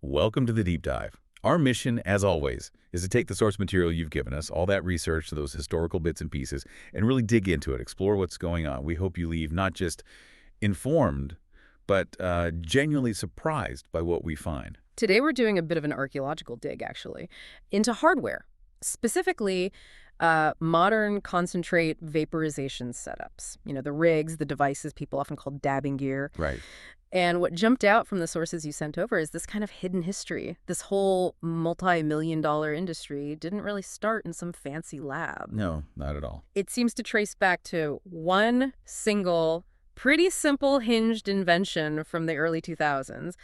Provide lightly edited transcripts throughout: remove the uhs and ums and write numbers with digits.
Welcome to the deep dive. Our mission, as always, is to take the source material you've given us, all that research, those historical bits and pieces, and really dig into it, explore what's going on. We hope you leave not just informed, but genuinely surprised by what we find. Today we're doing a bit of an archaeological dig, actually, into hardware, specifically modern concentrate vaporization setups. You know, the rigs, the devices people often call dabbing gear. Right. And what jumped out from the sources you sent over is this kind of hidden history. This whole multi-million-dollar industry didn't really start in some fancy lab. No, not at all. It seems to trace back to one single, pretty simple hinged invention from the early 2000s,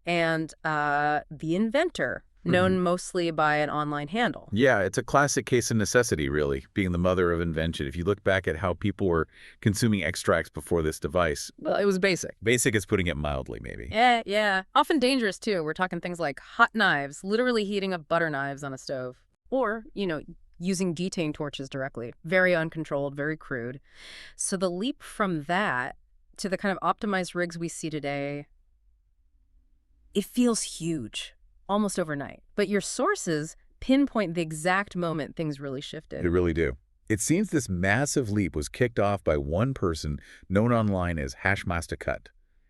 and the inventor, known mostly by an online handle. Yeah, it's a classic case of necessity, really, being the mother of invention. If you look back at how people were consuming extracts before this device. Well, it was basic. Basic is putting it mildly, maybe. Yeah. Often dangerous, too. We're talking things like hot knives, literally heating up butter knives on a stove. Or, using butane torches directly. Very uncontrolled, very crude. So the leap from that to the kind of optimized rigs we see today, it feels huge. Almost overnight. But your sources pinpoint the exact moment things really shifted. They really do. It seems this massive leap was kicked off by one person known online as Hashmasta Kut,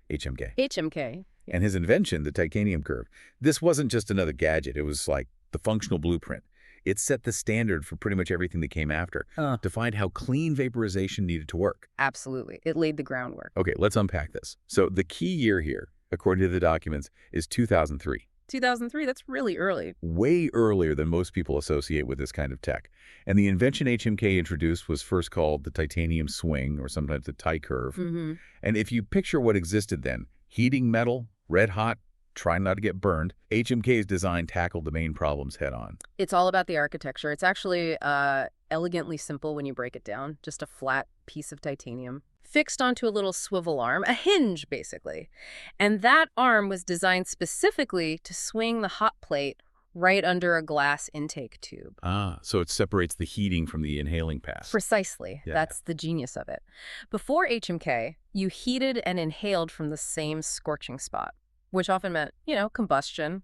HMK. HMK. And his invention, the titanium curve. This wasn't just another gadget. It was like the functional blueprint. It set the standard for pretty much everything that came after, defined how clean vaporization needed to work. Absolutely. It laid the groundwork. Okay, let's unpack this. So the key year here, according to the documents, is 2003. 2003, that's really early. Way earlier than most people associate with this kind of tech. And the invention HMK introduced was first called the titanium swing, or sometimes the tie curve. And if you picture what existed then, heating metal, red hot, trying not to get burned, HMK's design tackled the main problems head on. It's all about the architecture. It's actually elegantly simple when you break it down. Just a flat piece of titanium fixed onto a little swivel arm, a hinge, basically. And that arm was designed specifically to swing the hot plate right under a glass intake tube. So it separates the heating from the inhaling pass. Precisely. Yeah. That's the genius of it. Before HMK, you heated and inhaled from the same scorching spot, which often meant, combustion,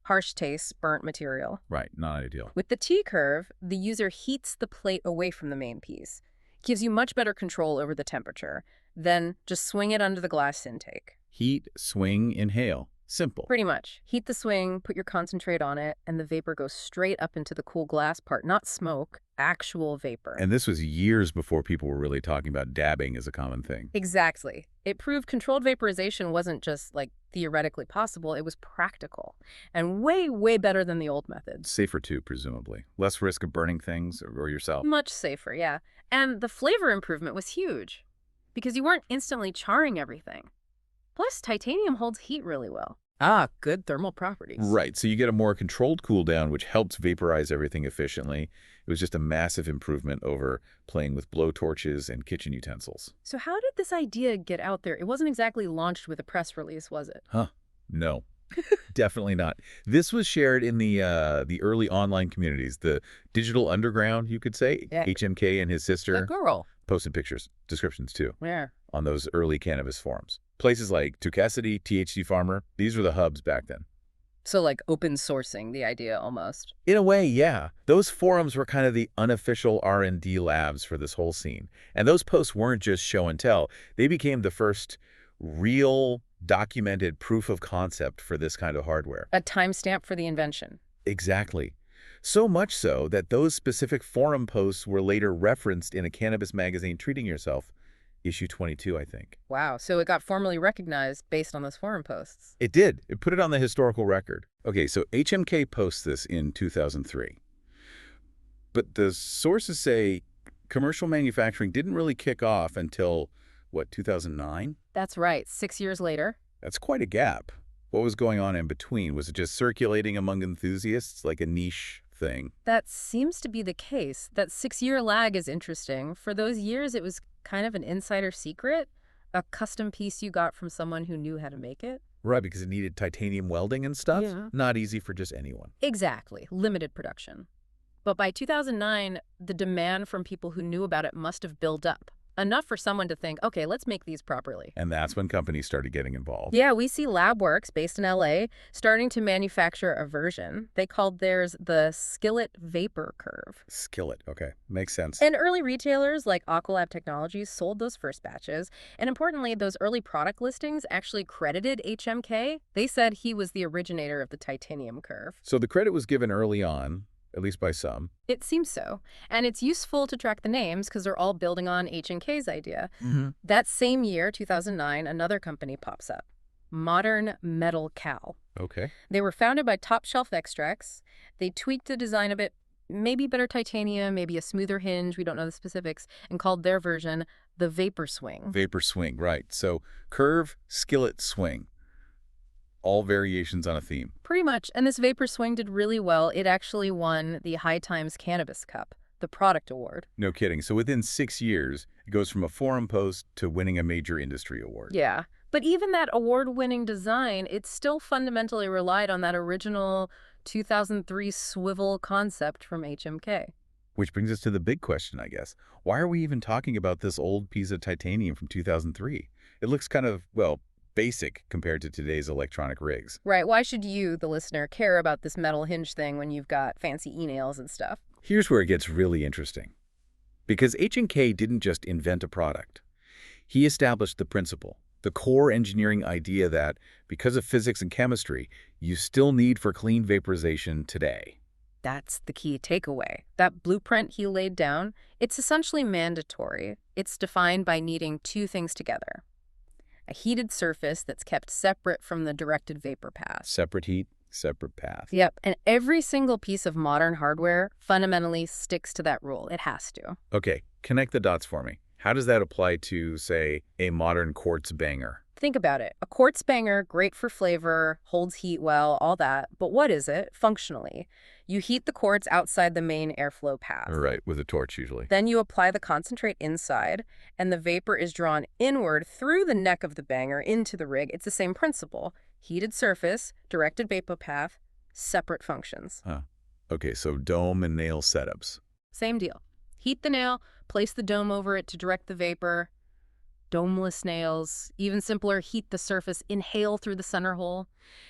harsh taste, burnt material. Right, not ideal. With the T-curve, the user heats the plate away from the main piece. Gives you much better control over the temperature. Then just swing it under the glass intake. Heat, swing, inhale. Simple. Pretty much. Heat the swing, put your concentrate on it, and the vapor goes straight up into the cool glass part. Not smoke, actual vapor. And this was years before people were really talking about dabbing as a common thing. Exactly. It proved controlled vaporization wasn't just, theoretically possible. It was practical. And way, way better than the old methods. Safer too, presumably. Less risk of burning things or yourself. Much safer, yeah. And the flavor improvement was huge because you weren't instantly charring everything. Plus, titanium holds heat really well. Good thermal properties. Right, so you get a more controlled cool down, which helps vaporize everything efficiently. It was just a massive improvement over playing with blow torches and kitchen utensils. So how did this idea get out there? It wasn't exactly launched with a press release, was it? No. Definitely not. This was shared in the early online communities, the digital underground, you could say. Yeah. HMK and his sister The girl. posted pictures, descriptions too, Where? on those early cannabis forums. Places like Tokecity THCFarmer, these were the hubs back then. So open sourcing the idea almost. In a way, yeah. Those forums were kind of the unofficial R&D labs for this whole scene. And those posts weren't just show and tell. They became the first real documented proof of concept for this kind of hardware. A timestamp for the invention. Exactly. So much so that those specific forum posts were later referenced in a cannabis magazine, Treating Yourself, issue 22, I think. Wow. So it got formally recognized based on those forum posts. It did. It put it on the historical record. Okay, so HMK posts this in 2003. But the sources say commercial manufacturing didn't really kick off until, 2009? That's right. 6 years later. That's quite a gap. What was going on in between? Was it just circulating among enthusiasts, like a niche thing? That seems to be the case. That 6-year lag is interesting. For those years, it was kind of an insider secret, a custom piece you got from someone who knew how to make it. Right, because it needed titanium welding and stuff? Yeah. Not easy for just anyone. Exactly. Limited production. But by 2009, the demand from people who knew about it must have built up. enough for someone to think, okay, let's make these properly. And that's when companies started getting involved. Yeah, we see Labworx, based in LA, starting to manufacture a version. They called theirs the Skillet Vapor Curve. Skillet, okay. Makes sense. And early retailers like AquaLab Technologies sold those first batches. And importantly, those early product listings actually credited HMK. They said he was the originator of the titanium curve. So the credit was given early on, at least by some. It seems so. And it's useful to track the names because they're all building on H&K's idea. That same year, 2009, another company pops up, Modern Metal Cal. Okay. They were founded by Top Shelf Extracts. They tweaked the design a bit, maybe better titanium, maybe a smoother hinge, we don't know the specifics, and called their version the Vapor Swing. Vapor Swing, right. So curve, skillet, swing. All variations on a theme. Pretty much. And this Vapor Swing did really well. It actually won the High Times Cannabis Cup, the product award. No kidding. So within 6 years, it goes from a forum post to winning a major industry award. Yeah. But even that award-winning design, it still fundamentally relied on that original 2003 swivel concept from HMK. Which brings us to the big question, I guess. Why are we even talking about this old piece of titanium from 2003? It looks kind of, well, basic compared to today's electronic rigs. Right. Why should you, the listener, care about this metal hinge thing when you've got fancy enails and stuff? Here's where it gets really interesting. Because H&K didn't just invent a product. He established the principle, the core engineering idea that, because of physics and chemistry, you still need for clean vaporization today. That's the key takeaway. That blueprint he laid down, it's essentially mandatory. It's defined by needing two things together: a heated surface that's kept separate from the directed vapor path. Separate heat, separate path. Yep, and every single piece of modern hardware fundamentally sticks to that rule. It has to. Okay, connect the dots for me. How does that apply to, say, a modern quartz banger? Think about it. A quartz banger, great for flavor, holds heat well, all that. But what is it functionally? You heat the quartz outside the main airflow path. Right, with a torch usually. Then you apply the concentrate inside, and the vapor is drawn inward through the neck of the banger into the rig. It's the same principle. Heated surface, directed vapor path, separate functions. Huh. Okay, so dome and nail setups. Same deal. Heat the nail, place the dome over it to direct the vapor. Domeless nails. Even simpler, heat the surface, inhale through the center hole.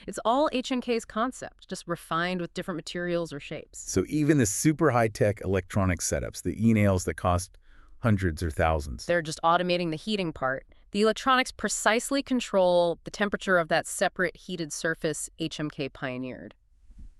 It's all H&K's concept, just refined with different materials or shapes. So even the super high-tech electronic setups, the enails that cost hundreds or thousands. They're just automating the heating part. The electronics precisely control the temperature of that separate heated surface HMK pioneered.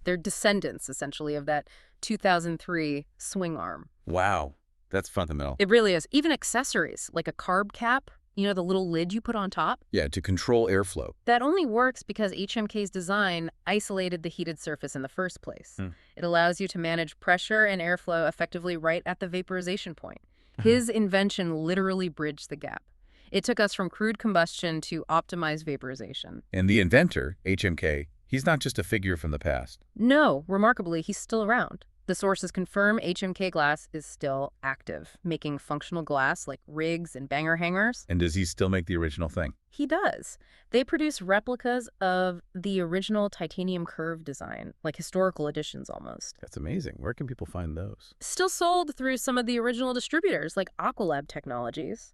They're descendants, essentially, of that 2003 swing arm. Wow, that's fundamental. It really is. Even accessories, like a carb cap, you know, the little lid you put on top? Yeah, to control airflow. That only works because HMK's design isolated the heated surface in the first place. It allows you to manage pressure and airflow effectively right at the vaporization point. His invention literally bridged the gap. It took us from crude combustion to optimized vaporization. And the inventor, HMK, he's not just a figure from the past. No, remarkably, he's still around. The sources confirm HMK glass is still active, making functional glass like rigs and banger hangers. And does he still make the original thing? He does. They produce replicas of the original titanium curve design, like historical editions almost. That's amazing. Where can people find those? Still sold through some of the original distributors, like AquaLab Technologies.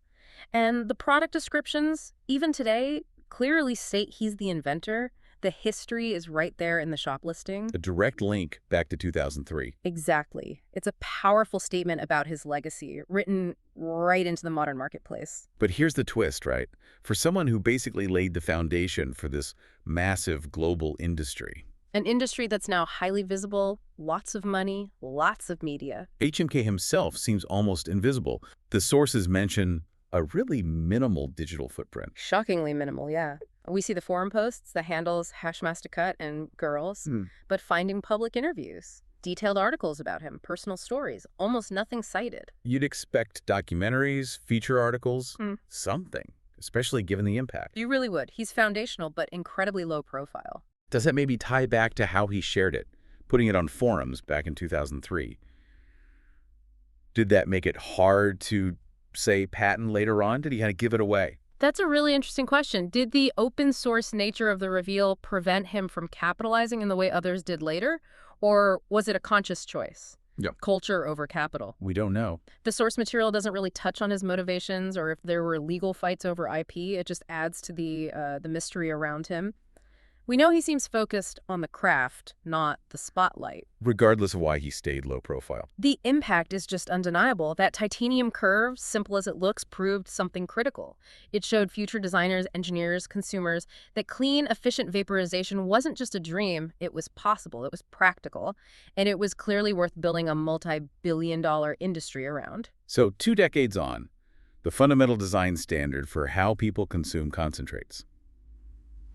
And the product descriptions, even today, clearly state he's the inventor. The history is right there in the shop listing. A direct link back to 2003. Exactly. It's a powerful statement about his legacy, written right into the modern marketplace. But here's the twist, right? For someone who basically laid the foundation for this massive global industry. An industry that's now highly visible, lots of money, lots of media. HMK himself seems almost invisible. The sources mention a really minimal digital footprint. Shockingly minimal, yeah. We see the forum posts, the handles Hashmasta Kut and girls, but finding public interviews, detailed articles about him, personal stories, almost nothing cited. You'd expect documentaries, feature articles, something, especially given the impact. You really would. He's foundational, but incredibly low profile. Does that maybe tie back to how he shared it, putting it on forums back in 2003? Did that make it hard to, say, patent later on? Did he kind of give it away? That's a really interesting question. Did the open source nature of the reveal prevent him from capitalizing in the way others did later? Or was it a conscious choice? Yep. Culture over capital. We don't know. The source material doesn't really touch on his motivations or if there were legal fights over IP. It just adds to the mystery around him. We know he seems focused on the craft, not the spotlight. Regardless of why he stayed low profile. The impact is just undeniable. That titanium curve, simple as it looks, proved something critical. It showed future designers, engineers, consumers that clean, efficient vaporization wasn't just a dream. It was possible. It was practical. And it was clearly worth building a multi-billion-dollar industry around. So 2 decades on, the fundamental design standard for how people consume concentrates.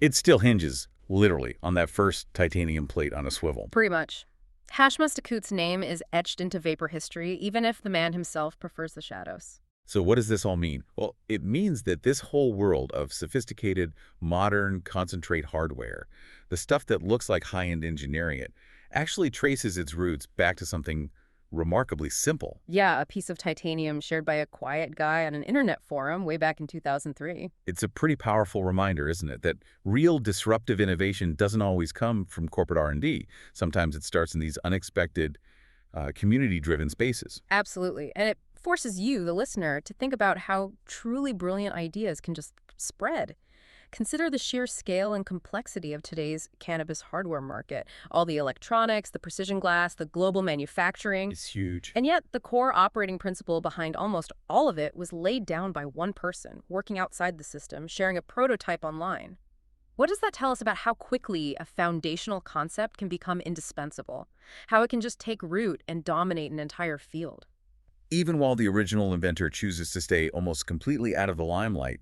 It still hinges, literally, on that first titanium plate on a swivel. Pretty much. Hashmasta Kut's name is etched into vapor history, even if the man himself prefers the shadows. So what does this all mean? Well, it means that this whole world of sophisticated, modern concentrate hardware, the stuff that looks like high-end engineering actually traces its roots back to something remarkably simple. Yeah, a piece of titanium shared by a quiet guy on an internet forum way back in 2003. It's a pretty powerful reminder, isn't it, that real disruptive innovation doesn't always come from corporate R&D. Sometimes it starts in these unexpected, community-driven spaces. Absolutely. And it forces you, the listener, to think about how truly brilliant ideas can just spread. Consider the sheer scale and complexity of today's cannabis hardware market. All the electronics, the precision glass, the global manufacturing. It's huge. And yet, the core operating principle behind almost all of it was laid down by one person, working outside the system, sharing a prototype online. What does that tell us about how quickly a foundational concept can become indispensable? How it can just take root and dominate an entire field? Even while the original inventor chooses to stay almost completely out of the limelight,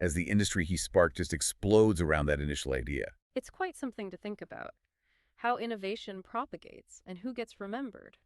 as the industry he sparked just explodes around that initial idea. It's quite something to think about. How innovation propagates and who gets remembered.